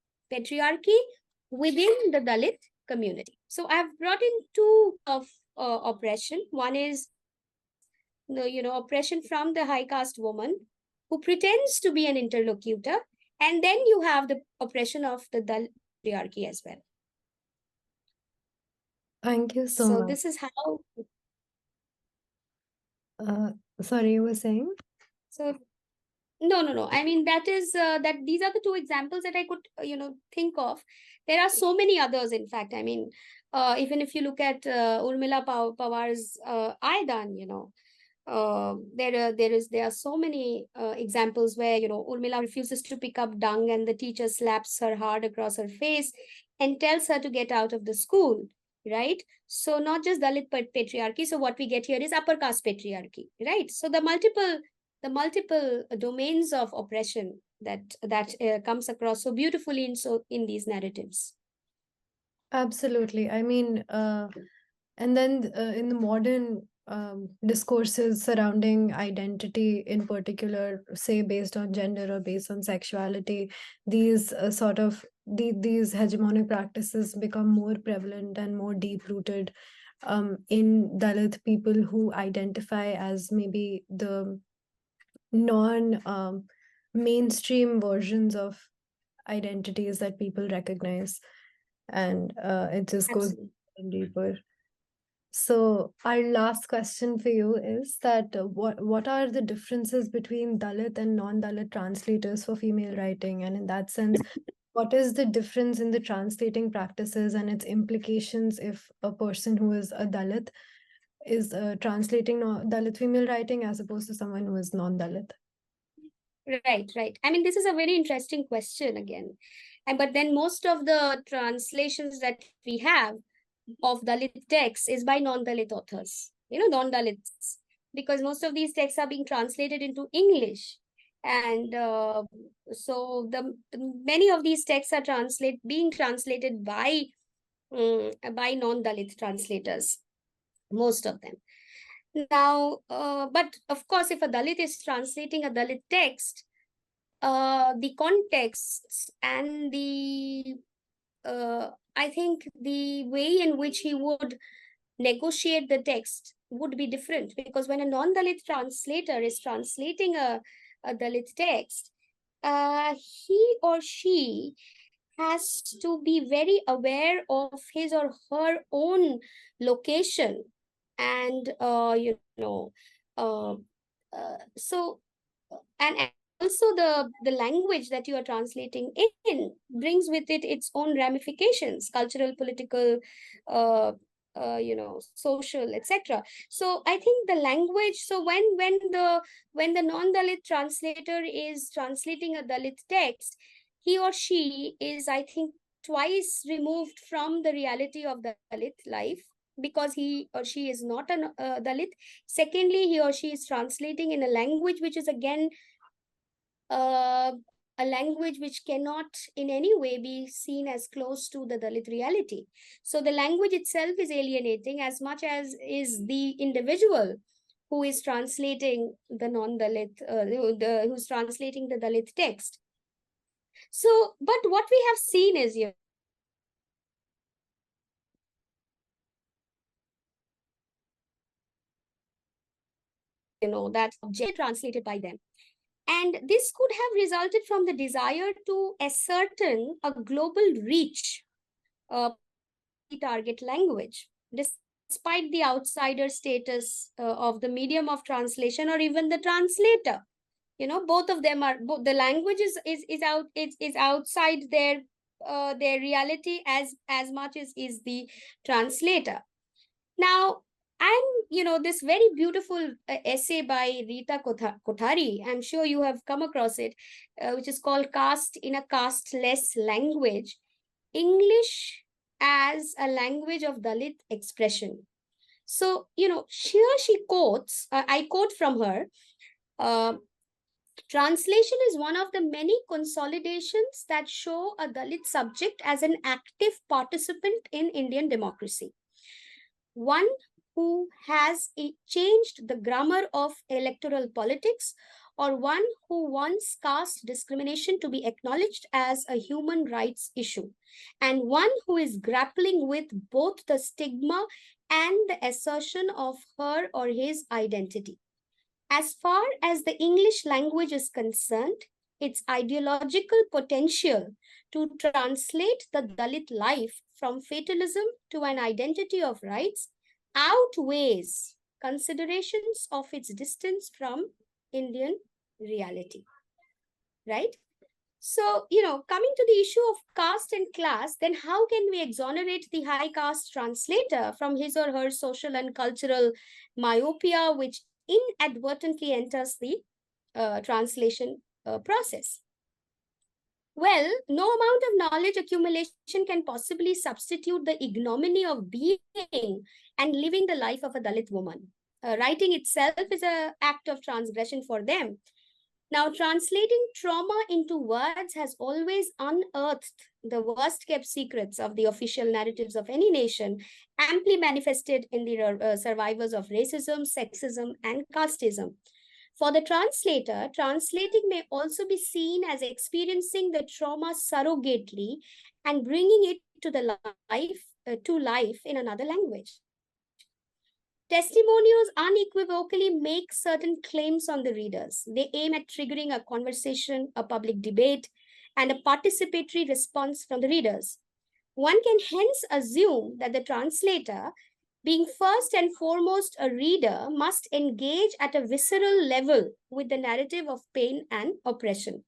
within the Dalit community. So I've brought in two of oppression. One is the oppression from the high caste woman who pretends to be an interlocutor, and then you have the oppression of the Dalit patriarchy as well. Thank you so So much. this is how. Sorry, you were saying? So no. I mean, that is that these are the two examples that I could think of. There are so many others. In fact, I mean, even if you look at Urmila Pawar's Aidan, there are so many examples where Urmila refuses to pick up dung and the teacher slaps her hard across her face and tells her to get out of the school, right? So not just Dalit patriarchy. So what we get here is upper caste patriarchy, right? So the multiple domains of oppression that comes across so beautifully in these narratives. Absolutely. I mean, and then in the modern discourses surrounding identity, in particular, say based on gender or based on sexuality, these these hegemonic practices become more prevalent and more deep rooted in Dalit people who identify as maybe the non mainstream versions of identities that people recognize, and it just goes Absolutely. deeper. So our last question for you is that what are the differences between Dalit and non-Dalit translators for female writing, and in that sense, what is the difference in the translating practices and its implications if a person who is a Dalit is translating Dalit female writing as opposed to someone who is non-Dalit? Right. I mean, this is a very interesting question again. And but then most of the translations that we have of Dalit texts is by non-Dalit authors, non-Dalits, because most of these texts are being translated into English. And so the many of these texts are being translated by non-Dalit translators, most of them. Now, but of course, if a Dalit is translating a Dalit text, the context and I think the way in which he would negotiate the text would be different, because when a non-Dalit translator is translating a Dalit text, he or she has to be very aware of his or her own location and uh, so and also the language that you are translating in brings with it its own ramifications, cultural, political, uh, social, etc. So I think the language, so when the non-Dalit translator is translating a Dalit text, he or she is, I think, twice removed from the reality of the Dalit life, because he or she is not a Dalit. Secondly, he or she is translating in a language which is again uh, a language which cannot in any way be seen as close to the Dalit reality. So the language itself is alienating as much as is the individual who is translating the non-Dalit, who's translating the Dalit text. So, but what we have seen is, that object translated by them. And this could have resulted from the desire to ascertain a global reach, target language, despite the outsider status of the medium of translation or even the translator. Both of them are, both the language is outside their reality as much as is the translator. Now, this very beautiful essay by Rita Kothari, I'm sure you have come across it, which is called Caste in a Casteless Language, English as a Language of Dalit Expression. So, here she quotes, I quote from her, uh, Translation is one of the many consolidations that show a Dalit subject as an active participant in Indian democracy. One who has changed the grammar of electoral politics, or one who wants caste discrimination to be acknowledged as a human rights issue, and one who is grappling with both the stigma and the assertion of her or his identity. As far as the English language is concerned, its ideological potential to translate the Dalit life from fatalism to an identity of rights outweighs considerations of its distance from Indian reality, right? So, coming to the issue of caste and class, then how can we exonerate the high caste translator from his or her social and cultural myopia, which inadvertently enters the translation process? Well, no amount of knowledge accumulation can possibly substitute the ignominy of being and living the life of a Dalit woman. Writing itself is an act of transgression for them. Now, translating trauma into words has always unearthed the worst kept secrets of the official narratives of any nation, amply manifested in the survivors of racism, sexism, and casteism. For the translator, translating may also be seen as experiencing the trauma surrogately and bringing it to life in another language. Testimonials unequivocally make certain claims on the readers. They aim at triggering a conversation, a public debate, and a participatory response from the readers. One can hence assume that the translator, being first and foremost a reader, must engage at a visceral level with the narrative of pain and oppression.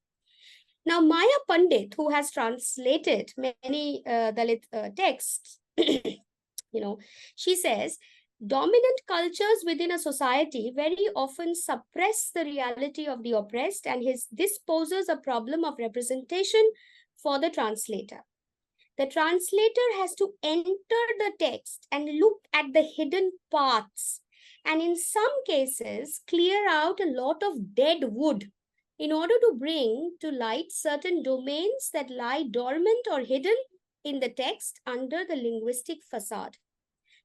Now, Maya Pandit, who has translated many Dalit texts, she says, dominant cultures within a society very often suppress the reality of the oppressed, and this poses a problem of representation for the translator. The translator has to enter the text and look at the hidden parts, and in some cases, clear out a lot of dead wood in order to bring to light certain domains that lie dormant or hidden in the text under the linguistic facade.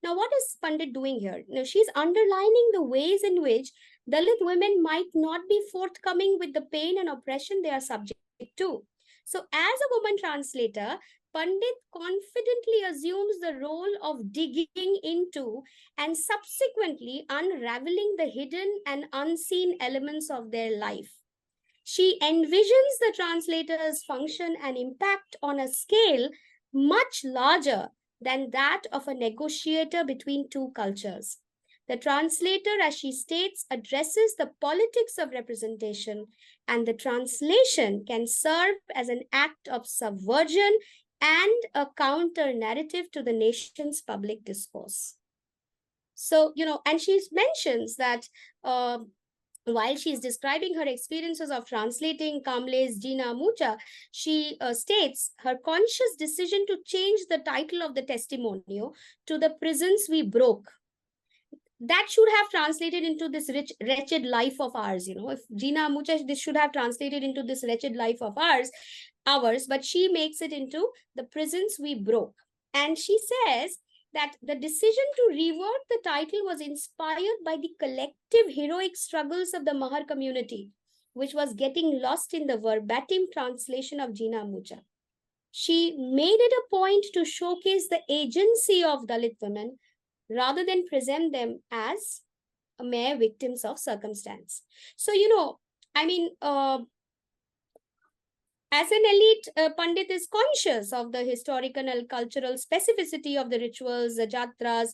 Now, what is Pandit doing here? Now, she's underlining the ways in which Dalit women might not be forthcoming with the pain and oppression they are subject to. So, as a woman translator, Pandit confidently assumes the role of digging into and subsequently unraveling the hidden and unseen elements of their life. She envisions the translator's function and impact on a scale much larger than that of a negotiator between two cultures. The translator, as she states, addresses the politics of representation, and the translation can serve as an act of subversion and a counter narrative to the nation's public discourse. So, and she mentions that while she's describing her experiences of translating Kamle's Jina Mucha, she states her conscious decision to change the title of the testimonial to "The Prisons We Broke." That should have translated into "This wretched life of ours." If Jina Mucha, this should have translated into "This wretched life of ours," but she makes it into "The Prisons We Broke." And she says that the decision to revert the title was inspired by the collective heroic struggles of the Mahar community, which was getting lost in the verbatim translation of Jina Mucha. She made it a point to showcase the agency of Dalit women rather than present them as mere victims of circumstance. So, as an elite, Pandit is conscious of the historical and cultural specificity of the rituals, the jatras,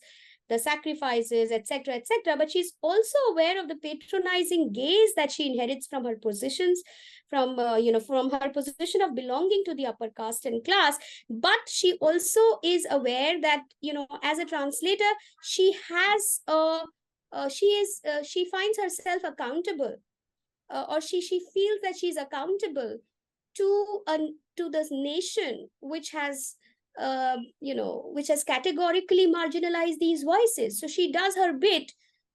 the sacrifices, etc., etc. But she's also aware of the patronizing gaze that she inherits from her positions, from her position of belonging to the upper caste and class. But she also is aware that, as a translator, she has she finds herself accountable, or she feels that she's accountable to this nation which has which has categorically marginalized these voices. So she does her bit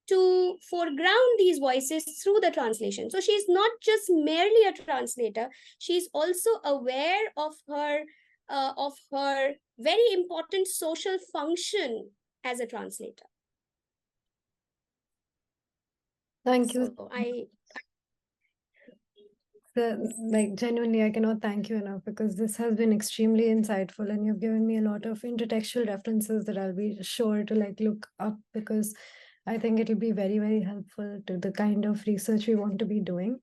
to foreground these voices through the translation. So she's not just merely a translator, she's also aware of her very important social function as a translator. Thank you. So like genuinely, I cannot thank you enough, because this has been extremely insightful, and you've given me a lot of intertextual references that I'll be sure to like look up, because I think it'll be very, very helpful to the kind of research we want to be doing.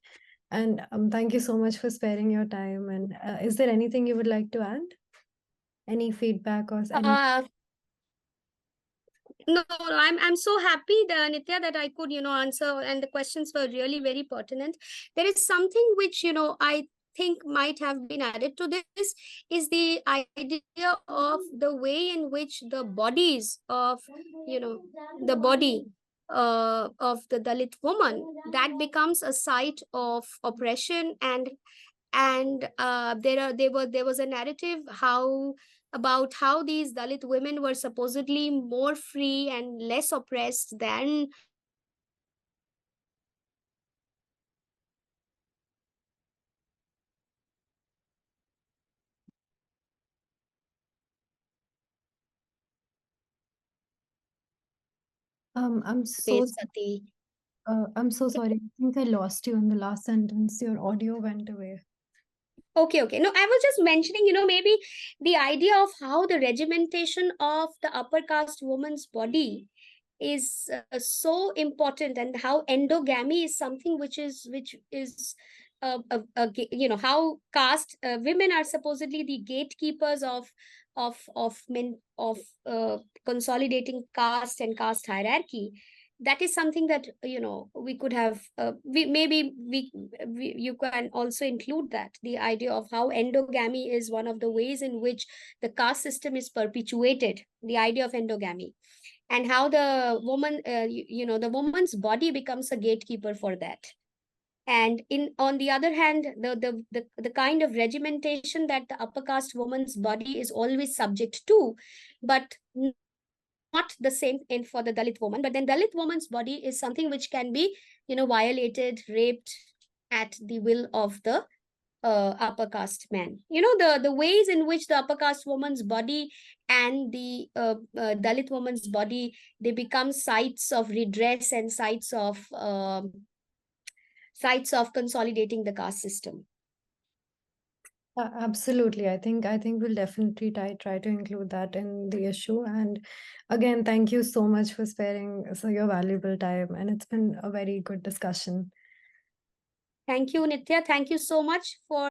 And thank you so much for sparing your time. And is there anything you would like to add? Any feedback or any? No, I'm so happy, Nitya, that I could, answer, and the questions were really very pertinent. There is something which, I think might have been added to this, is the idea of the way in which the bodies of, the body of the Dalit woman, that becomes a site of oppression, and there was a narrative about how these Dalit women were supposedly more free and less oppressed than I'm so Sati. I'm so sorry. I think I lost you in the last sentence. Your audio went away. Okay. No, I was just mentioning, maybe the idea of how the regimentation of the upper caste woman's body is so important, and how endogamy is something which is how caste women are supposedly the gatekeepers of men of consolidating caste and caste hierarchy. That is something that we could have you can also include that, the idea of how endogamy is one of the ways in which the caste system is perpetuated, the idea of endogamy, and how the woman the woman's body becomes a gatekeeper for that. And on the other hand, the kind of regimentation that the upper caste woman's body is always subject to, but not the same in for the Dalit woman. But then Dalit woman's body is something which can be violated, raped at the will of the upper caste man. The ways in which the upper caste woman's body and the Dalit woman's body, they become sites of redress and sites of consolidating the caste system. Absolutely. I think we'll definitely try to include that in the issue. And again, thank you so much for sparing your valuable time. And it's been a very good discussion. Thank you, Nitya. Thank you so much for